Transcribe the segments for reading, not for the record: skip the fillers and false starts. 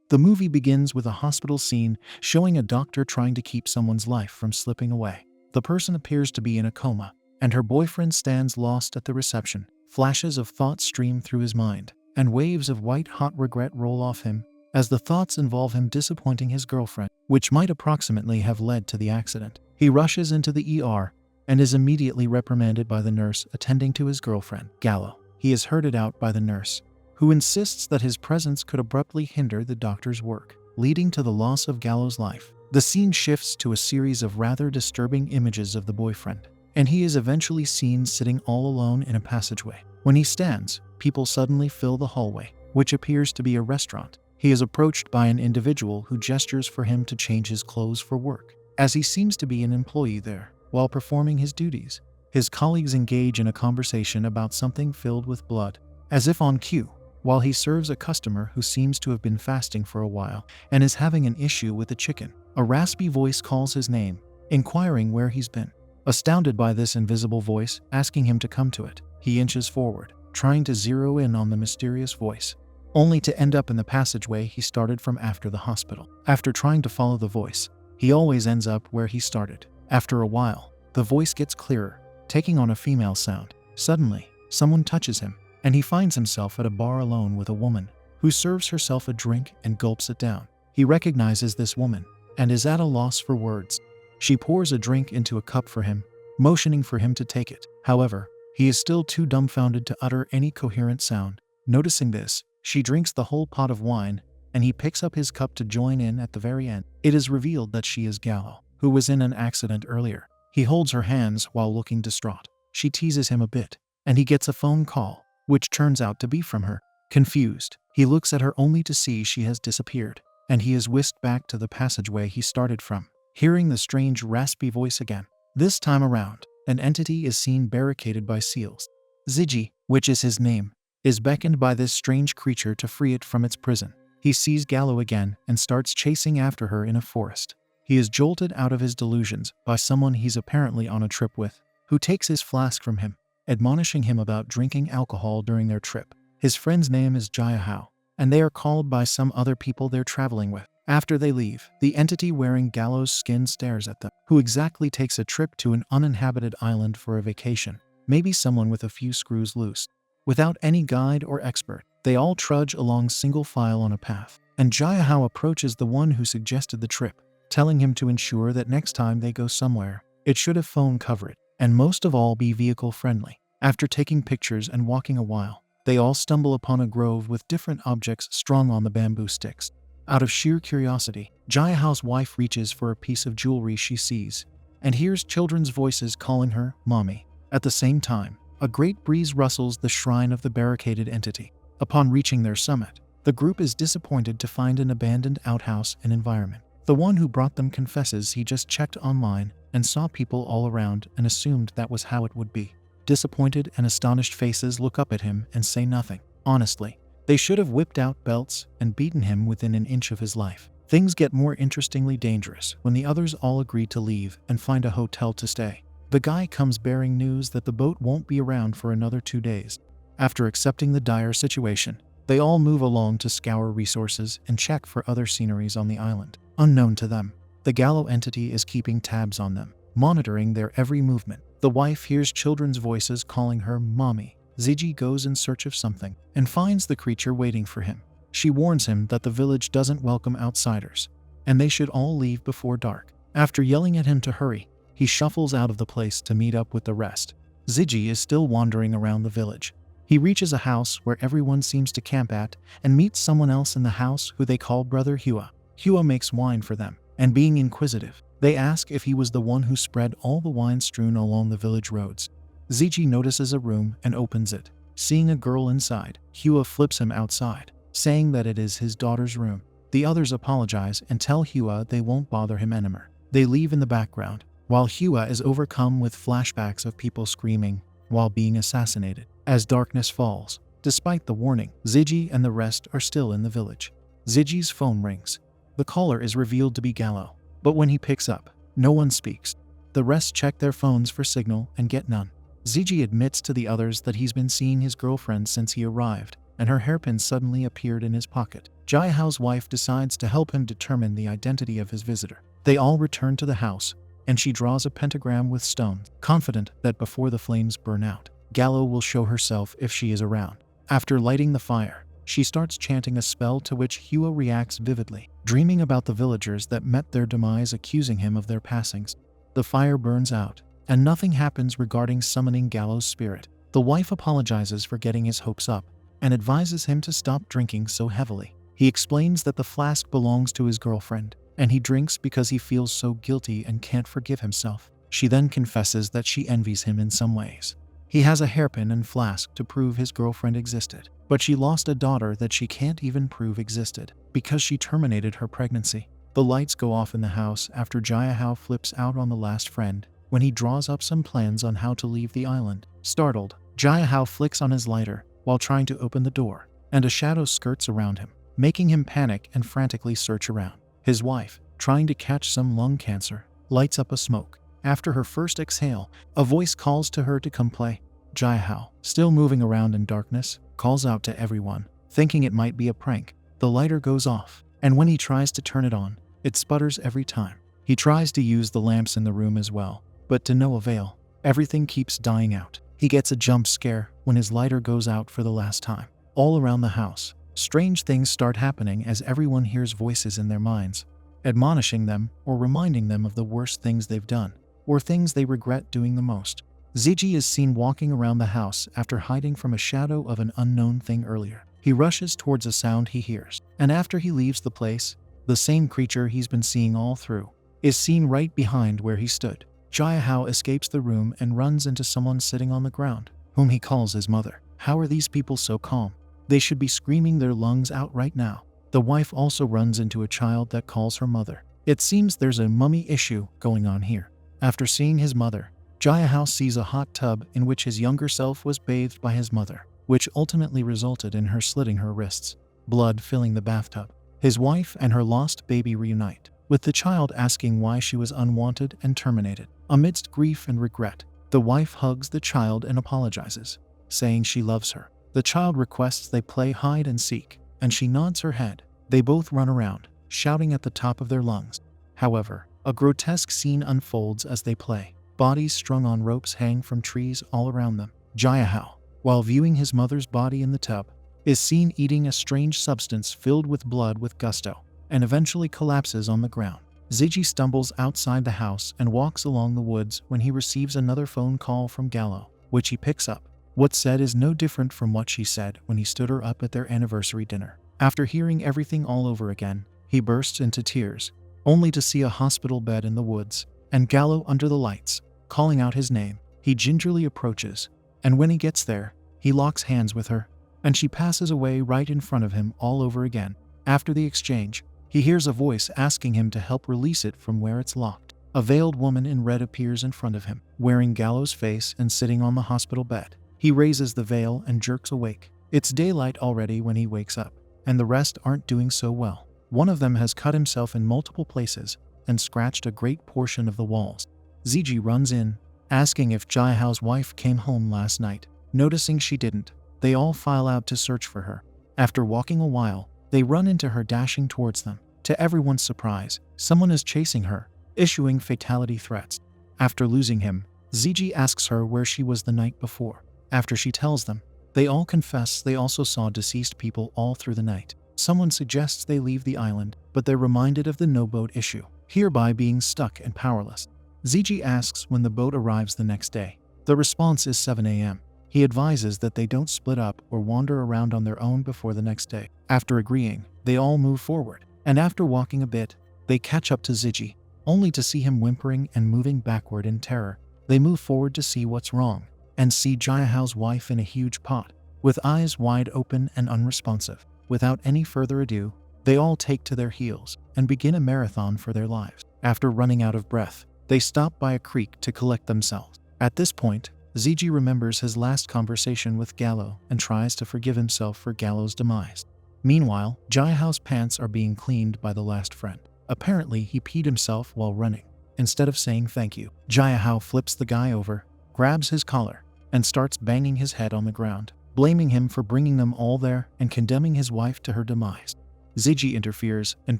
The movie begins with a hospital scene showing a doctor trying to keep someone's life from slipping away. The person appears to be in a coma, and her boyfriend stands lost at the reception. Flashes of thoughts stream through his mind, and waves of white-hot regret roll off him, as the thoughts involve him disappointing his girlfriend, which might approximately have led to the accident. He rushes into the ER and is immediately reprimanded by the nurse attending to his girlfriend, Gallo. He is herded out by the nurse, who insists that his presence could abruptly hinder the doctor's work, leading to the loss of Gallo's life. The scene shifts to a series of rather disturbing images of the boyfriend, and he is eventually seen sitting all alone in a passageway. When he stands, people suddenly fill the hallway, which appears to be a restaurant. He is approached by an individual who gestures for him to change his clothes for work, as he seems to be an employee there. While performing his duties, his colleagues engage in a conversation about something filled with blood, as if on cue, while he serves a customer who seems to have been fasting for a while and is having an issue with the chicken. A raspy voice calls his name, inquiring where he's been. Astounded by this invisible voice asking him to come to it, he inches forward, trying to zero in on the mysterious voice, only to end up in the passageway he started from after the hospital. After trying to follow the voice, he always ends up where he started. After a while, the voice gets clearer, taking on a female sound. Suddenly, someone touches him, and he finds himself at a bar alone with a woman who serves herself a drink and gulps it down. He recognizes this woman and is at a loss for words. She pours a drink into a cup for him, motioning for him to take it. However, he is still too dumbfounded to utter any coherent sound. Noticing this, she drinks the whole pot of wine, and he picks up his cup to join in at the very end. It is revealed that she is Gallo, who was in an accident earlier. He holds her hands while looking distraught. She teases him a bit, and he gets a phone call, which turns out to be from her. Confused, he looks at her only to see she has disappeared, and he is whisked back to the passageway he started from, hearing the strange raspy voice again. This time around, an entity is seen barricaded by seals. Ziggy, which is his name, is beckoned by this strange creature to free it from its prison. He sees Gallo again and starts chasing after her in a forest. He is jolted out of his delusions by someone he's apparently on a trip with, who takes his flask from him, admonishing him about drinking alcohol during their trip. His friend's name is Jayahao, and they are called by some other people they're traveling with. After they leave, the entity wearing Gallo's skin stares at them. Who exactly takes a trip to an uninhabited island for a vacation? Maybe someone with a few screws loose. Without any guide or expert, they all trudge along single file on a path, and Jayahao approaches the one who suggested the trip, telling him to ensure that next time they go somewhere, it should have phone coverage, and most of all be vehicle friendly. After taking pictures and walking a while, they all stumble upon a grove with different objects strung on the bamboo sticks. Out of sheer curiosity, Jayahao's wife reaches for a piece of jewelry she sees, and hears children's voices calling her mommy. At the same time, a great breeze rustles the shrine of the barricaded entity. Upon reaching their summit, the group is disappointed to find an abandoned outhouse and environment. The one who brought them confesses he just checked online and saw people all around and assumed that was how it would be. Disappointed and astonished faces look up at him and say nothing. Honestly, they should have whipped out belts and beaten him within an inch of his life. Things get more interestingly dangerous when the others all agree to leave and find a hotel to stay. The guy comes bearing news that the boat won't be around for another 2 days. After accepting the dire situation, they all move along to scour resources and check for other sceneries on the island. Unknown to them, the Gallo entity is keeping tabs on them, monitoring their every movement. The wife hears children's voices calling her mommy. Ziggy goes in search of something and finds the creature waiting for him. She warns him that the village doesn't welcome outsiders, and they should all leave before dark. After yelling at him to hurry, he shuffles out of the place to meet up with the rest. Ziggy is still wandering around the village. He reaches a house where everyone seems to camp at and meets someone else in the house who they call Brother Hua. Hua makes wine for them, and being inquisitive, they ask if he was the one who spread all the wine strewn along the village roads. Ziggy notices a room and opens it. Seeing a girl inside, Hua flips him outside, saying that it is his daughter's room. The others apologize and tell Hua they won't bother him anymore. They leave in the background, while Hua is overcome with flashbacks of people screaming while being assassinated. As darkness falls, despite the warning, Ziggy and the rest are still in the village. Ziggy's phone rings. The caller is revealed to be Gallo, but when he picks up, no one speaks. The rest check their phones for signal and get none. Ziggy admits to the others that he's been seeing his girlfriend since he arrived, and her hairpin suddenly appeared in his pocket. Jaihao's wife decides to help him determine the identity of his visitor. They all return to the house, and she draws a pentagram with stones, confident that before the flames burn out, Gallo will show herself if she is around. After lighting the fire, she starts chanting a spell to which Hua reacts vividly, dreaming about the villagers that met their demise, accusing him of their passings. The fire burns out, and nothing happens regarding summoning Gallo's spirit. The wife apologizes for getting his hopes up, and advises him to stop drinking so heavily. He explains that the flask belongs to his girlfriend, and he drinks because he feels so guilty and can't forgive himself. She then confesses that she envies him in some ways. He has a hairpin and flask to prove his girlfriend existed, but she lost a daughter that she can't even prove existed because she terminated her pregnancy. The lights go off in the house after Jiahao flips out on the last friend when he draws up some plans on how to leave the island. Startled, Jiahao flicks on his lighter while trying to open the door, and a shadow skirts around him, making him panic and frantically search around. His wife, trying to catch some lung cancer, lights up a smoke. After her first exhale, a voice calls to her to come play. Jiahao, still moving around in darkness, calls out to everyone, thinking it might be a prank. The lighter goes off, and when he tries to turn it on, it sputters every time. He tries to use the lamps in the room as well, but to no avail. Everything keeps dying out. He gets a jump scare when his lighter goes out for the last time. All around the house, strange things start happening as everyone hears voices in their minds, admonishing them or reminding them of the worst things they've done, or things they regret doing the most. Ziji is seen walking around the house after hiding from a shadow of an unknown thing earlier. He rushes towards a sound he hears, and after he leaves the place, the same creature he's been seeing all through is seen right behind where he stood. Jiahao escapes the room and runs into someone sitting on the ground, whom he calls his mother. How are these people so calm? They should be screaming their lungs out right now. The wife also runs into a child that calls her mother. It seems there's a mummy issue going on here. After seeing his mother, Jiahao sees a hot tub in which his younger self was bathed by his mother, which ultimately resulted in her slitting her wrists, blood filling the bathtub. His wife and her lost baby reunite, with the child asking why she was unwanted and terminated. Amidst grief and regret, the wife hugs the child and apologizes, saying she loves her. The child requests they play hide and seek, and she nods her head. They both run around, shouting at the top of their lungs. However, a grotesque scene unfolds as they play. Bodies strung on ropes hang from trees all around them. Jiahao, while viewing his mother's body in the tub, is seen eating a strange substance filled with blood with gusto, and eventually collapses on the ground. Ziji stumbles outside the house and walks along the woods when he receives another phone call from Gallo, which he picks up. What's said is no different from what she said when he stood her up at their anniversary dinner. After hearing everything all over again, he bursts into tears, only to see a hospital bed in the woods, and Gallo under the lights, calling out his name. He gingerly approaches, and when he gets there, he locks hands with her, and she passes away right in front of him all over again. After the exchange, he hears a voice asking him to help release it from where it's locked. A veiled woman in red appears in front of him, wearing Gallo's face and sitting on the hospital bed. He raises the veil and jerks awake. It's daylight already when he wakes up, and the rest aren't doing so well. One of them has cut himself in multiple places and scratched a great portion of the walls. Ziji runs in, asking if Jiahao's wife came home last night. Noticing she didn't, they all file out to search for her. After walking a while, they run into her dashing towards them. To everyone's surprise, someone is chasing her, issuing fatality threats. After losing him, Ziji asks her where she was the night before. After she tells them, they all confess they also saw deceased people all through the night. Someone suggests they leave the island, but they're reminded of the no-boat issue, hereby being stuck and powerless. Ziji asks when the boat arrives the next day. The response is 7 a.m. He advises that they don't split up or wander around on their own before the next day. After agreeing, they all move forward, and after walking a bit, they catch up to Ziji, only to see him whimpering and moving backward in terror. They move forward to see what's wrong, and see Jiahao's wife in a huge pot, with eyes wide open and unresponsive. Without any further ado, they all take to their heels and begin a marathon for their lives. After running out of breath, they stop by a creek to collect themselves. At this point, Ziji remembers his last conversation with Gallo and tries to forgive himself for Gallo's demise. Meanwhile, Jiahao's pants are being cleaned by the last friend. Apparently, he peed himself while running. Instead of saying thank you, Jiahao flips the guy over, grabs his collar, and starts banging his head on the ground, blaming him for bringing them all there and condemning his wife to her demise. Ziggy interferes and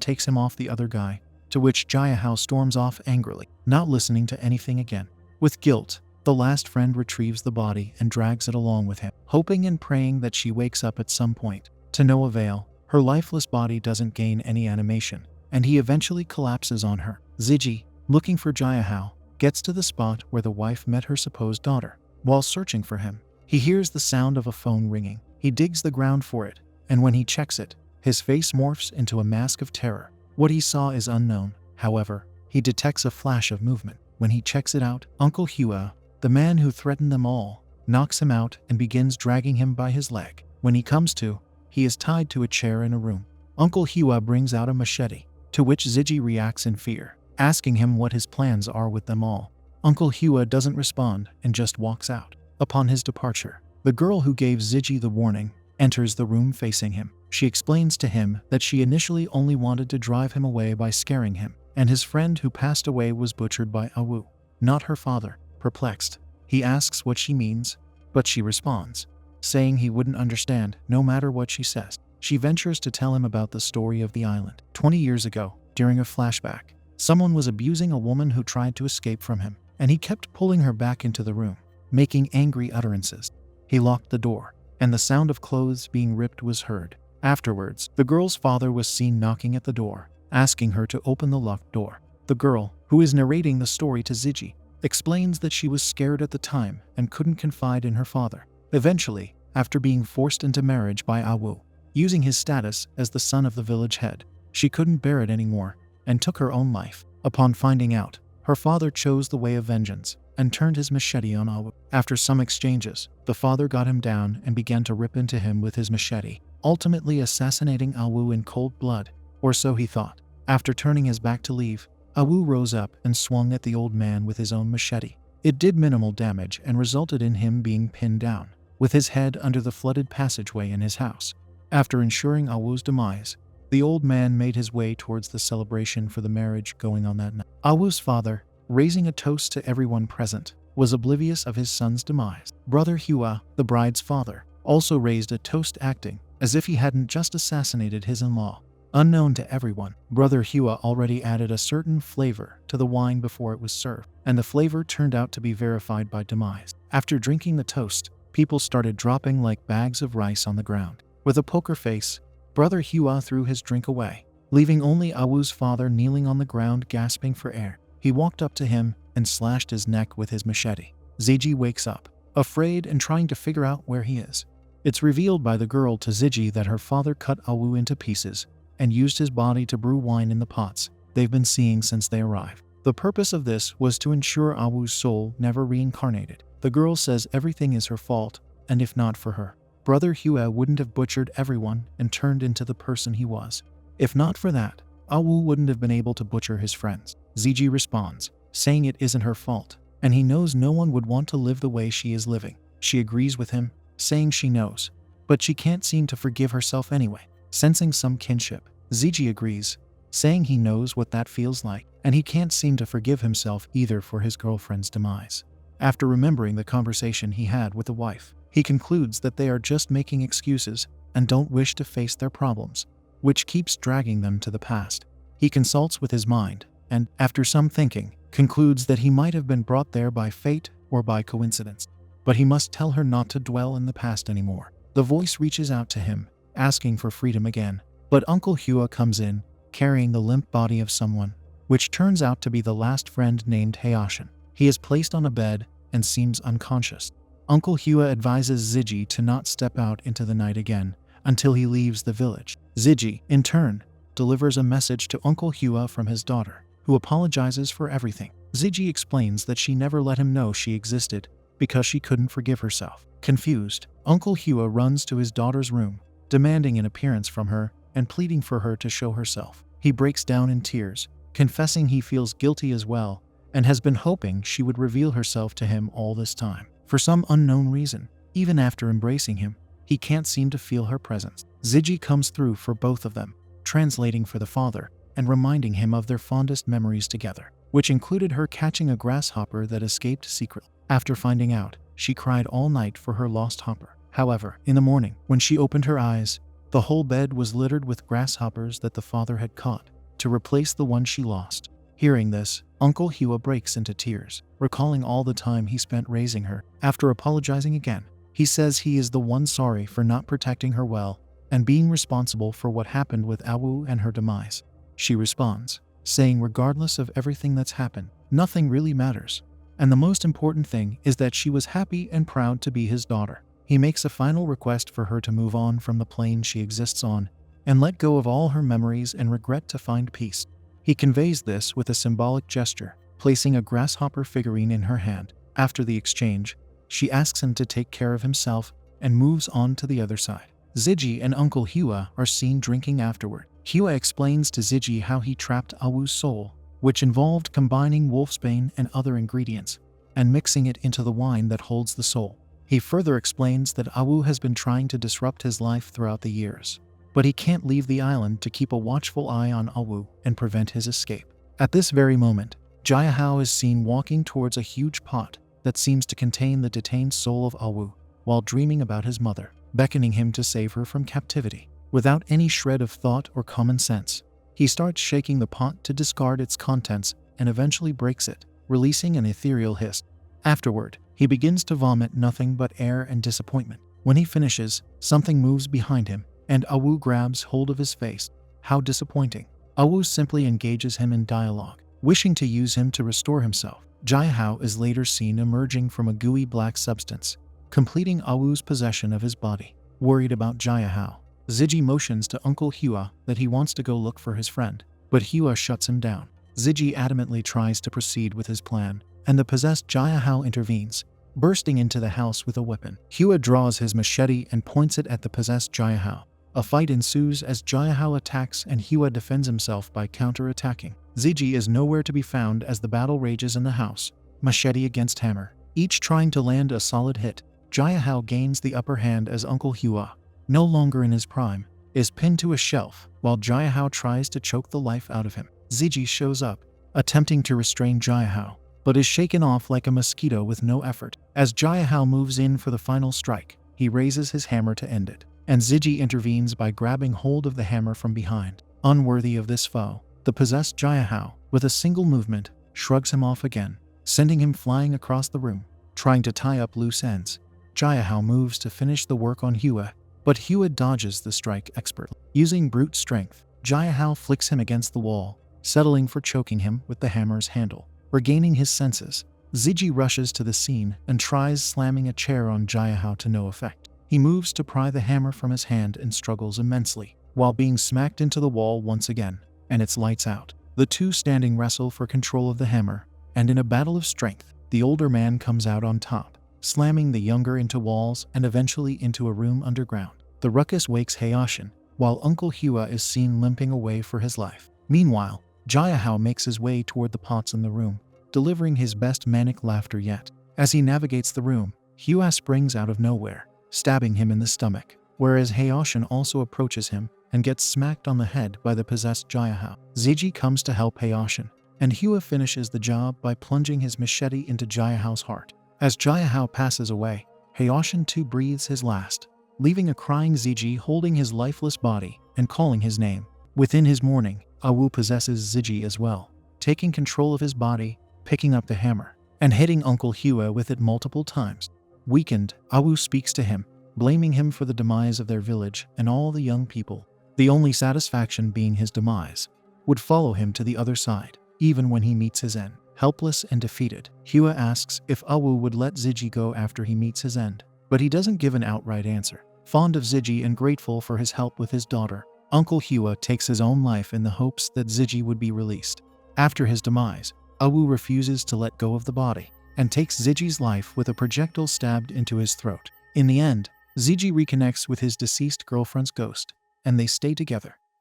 takes him off the other guy, to which Jiahao storms off angrily, not listening to anything again. With guilt, the last friend retrieves the body and drags it along with him, hoping and praying that she wakes up at some point. To no avail, her lifeless body doesn't gain any animation, and he eventually collapses on her. Ziggy, looking for Jiahao, gets to the spot where the wife met her supposed daughter. While searching for him, he hears the sound of a phone ringing. He digs the ground for it, and when he checks it, his face morphs into a mask of terror. What he saw is unknown. However, he detects a flash of movement. When he checks it out, Uncle Hua, the man who threatened them all, knocks him out and begins dragging him by his leg. When he comes to, he is tied to a chair in a room. Uncle Hua brings out a machete, to which Ziggy reacts in fear, asking him what his plans are with them all. Uncle Hua doesn't respond and just walks out. Upon his departure, the girl who gave Ziggy the warning enters the room facing him. She explains to him that she initially only wanted to drive him away by scaring him, and his friend who passed away was butchered by Awu, not her father. Perplexed, he asks what she means, but she responds, saying he wouldn't understand no matter what she says. She ventures to tell him about the story of the island. 20 years ago, during a flashback, someone was abusing a woman who tried to escape from him, and he kept pulling her back into the room, making angry utterances. He locked the door, and the sound of clothes being ripped was heard. Afterwards, the girl's father was seen knocking at the door, asking her to open the locked door. The girl, who is narrating the story to Ziggy, explains that she was scared at the time and couldn't confide in her father. Eventually, after being forced into marriage by Awu, using his status as the son of the village head, she couldn't bear it anymore and took her own life. Upon finding out, her father chose the way of vengeance and turned his machete on Awu. After some exchanges, the father got him down and began to rip into him with his machete, ultimately assassinating Awu in cold blood, or so he thought. After turning his back to leave, Awu rose up and swung at the old man with his own machete. It did minimal damage and resulted in him being pinned down, with his head under the flooded passageway in his house. After ensuring Awu's demise, the old man made his way towards the celebration for the marriage going on that night. Awu's father, raising a toast to everyone present, was oblivious of his son's demise. Brother Hua, the bride's father, also raised a toast, acting as if he hadn't just assassinated his in-law. Unknown to everyone, Brother Hua already added a certain flavor to the wine before it was served, and the flavor turned out to be verified by demise. After drinking the toast, people started dropping like bags of rice on the ground. With a poker face, Brother Hua threw his drink away, leaving only Awu's father kneeling on the ground gasping for air. He walked up to him and slashed his neck with his machete. Ziggy wakes up, afraid and trying to figure out where he is. It's revealed by the girl to Ziggy that her father cut Awu into pieces and used his body to brew wine in the pots they've been seeing since they arrived. The purpose of this was to ensure Awu's soul never reincarnated. The girl says everything is her fault, and if not for her, Brother Hua wouldn't have butchered everyone and turned into the person he was. If not for that, Awu wouldn't have been able to butcher his friends. Ziggy responds, saying it isn't her fault, and he knows no one would want to live the way she is living. She agrees with him, saying she knows, but she can't seem to forgive herself anyway. Sensing some kinship, Ziggy agrees, saying he knows what that feels like, and he can't seem to forgive himself either for his girlfriend's demise. After remembering the conversation he had with the wife, he concludes that they are just making excuses and don't wish to face their problems, which keeps dragging them to the past. He consults with his mind, and, after some thinking, concludes that he might have been brought there by fate or by coincidence. But he must tell her not to dwell in the past anymore. The voice reaches out to him, asking for freedom again, but Uncle Hua comes in, carrying the limp body of someone, which turns out to be the last friend named Hayashin. He is placed on a bed and seems unconscious. Uncle Hua advises Ziggy to not step out into the night again until he leaves the village. Ziggy, in turn, delivers a message to Uncle Hua from his daughter, who apologizes for everything. Ziggy explains that she never let him know she existed because she couldn't forgive herself. Confused, Uncle Hua runs to his daughter's room, demanding an appearance from her and pleading for her to show herself. He breaks down in tears, confessing he feels guilty as well and has been hoping she would reveal herself to him all this time. For some unknown reason, even after embracing him, he can't seem to feel her presence. Ziggy comes through for both of them, translating for the father and reminding him of their fondest memories together, which included her catching a grasshopper that escaped secretly. After finding out, she cried all night for her lost hopper. However, in the morning, when she opened her eyes, The whole bed was littered with grasshoppers that the father had caught to replace the one she lost. Hearing this, Uncle Hua breaks into tears, recalling all the time he spent raising her. After apologizing again, he says he is the one sorry for not protecting her well and being responsible for what happened with Awu and her demise. She responds, saying regardless of everything that's happened, nothing really matters. And the most important thing is that she was happy and proud to be his daughter. He makes a final request for her to move on from the plane she exists on and let go of all her memories and regret to find peace. He conveys this with a symbolic gesture, placing a grasshopper figurine in her hand. After the exchange, she asks him to take care of himself and moves on to the other side. Ziggy and Uncle Hua are seen drinking afterward. Hua explains to Ziggy how he trapped Awu's soul, which involved combining wolfsbane and other ingredients and mixing it into the wine that holds the soul. He further explains that Awu has been trying to disrupt his life throughout the years, but he can't leave the island to keep a watchful eye on Awu and prevent his escape. At this very moment, Jiahao is seen walking towards a huge pot that seems to contain the detained soul of Awu while dreaming about his mother, beckoning him to save her from captivity. Without any shred of thought or common sense, he starts shaking the pot to discard its contents and eventually breaks it, releasing an ethereal hiss. Afterward, he begins to vomit nothing but air and disappointment. When he finishes, something moves behind him, and Awu grabs hold of his face. How disappointing. Awu simply engages him in dialogue, wishing to use him to restore himself. Jiahao is later seen emerging from a gooey black substance, completing Awu's possession of his body. Worried about Jiahao, Ziggy motions to Uncle Hua that he wants to go look for his friend, but Hua shuts him down. Ziggy adamantly tries to proceed with his plan, and the possessed Jiahao intervenes, bursting into the house with a weapon. Hua draws his machete and points it at the possessed Jiahao. A fight ensues as Jiahao attacks and Hua defends himself by counter-attacking. Ziggy is nowhere to be found as the battle rages in the house, machete against hammer, each trying to land a solid hit. Jiahao gains the upper hand as Uncle Hua, no longer in his prime, is pinned to a shelf while Jiahao tries to choke the life out of him. Ziggy shows up, attempting to restrain Jiahao, but is shaken off like a mosquito with no effort. As Jiahao moves in for the final strike, he raises his hammer to end it, and Ziggy intervenes by grabbing hold of the hammer from behind. Unworthy of this foe, the possessed Jiahao, with a single movement, shrugs him off again, sending him flying across the room, trying to tie up loose ends. Jiahao moves to finish the work on Hua, but Hua dodges the strike expertly. Using brute strength, Jiahao flicks him against the wall, settling for choking him with the hammer's handle. Regaining his senses, Ziggy rushes to the scene and tries slamming a chair on Jiahao to no effect. He moves to pry the hammer from his hand and struggles immensely, while being smacked into the wall once again, and it's lights out. The two standing wrestle for control of the hammer, and in a battle of strength, the older man comes out on top, slamming the younger into walls and eventually into a room underground. The ruckus wakes Hayashin, while Uncle Hua is seen limping away for his life. Meanwhile, Jiahao makes his way toward the pots in the room, delivering his best manic laughter yet. As he navigates the room, Hua springs out of nowhere, stabbing him in the stomach, whereas Hayashin also approaches him and gets smacked on the head by the possessed Jiahao. Ziggy comes to help Hayashin, and Hua finishes the job by plunging his machete into Jiahao's heart. As Jiahao passes away, Hayashin too breathes his last, leaving a crying Ziggy holding his lifeless body and calling his name. Within his mourning, Awu possesses Ziggy as well, taking control of his body, picking up the hammer, and hitting Uncle Hua with it multiple times. Weakened, Awu speaks to him, blaming him for the demise of their village and all the young people. The only satisfaction being his demise would follow him to the other side, even when he meets his end. Helpless and defeated, Hua asks if Awu would let Ziggy go after he meets his end, but he doesn't give an outright answer. Fond of Ziggy and grateful for his help with his daughter, Uncle Hua takes his own life in the hopes that Ziggy would be released. After his demise, Awu refuses to let go of the body and takes Ziggy's life with a projectile stabbed into his throat. In the end, Ziggy reconnects with his deceased girlfriend's ghost, and they stay together.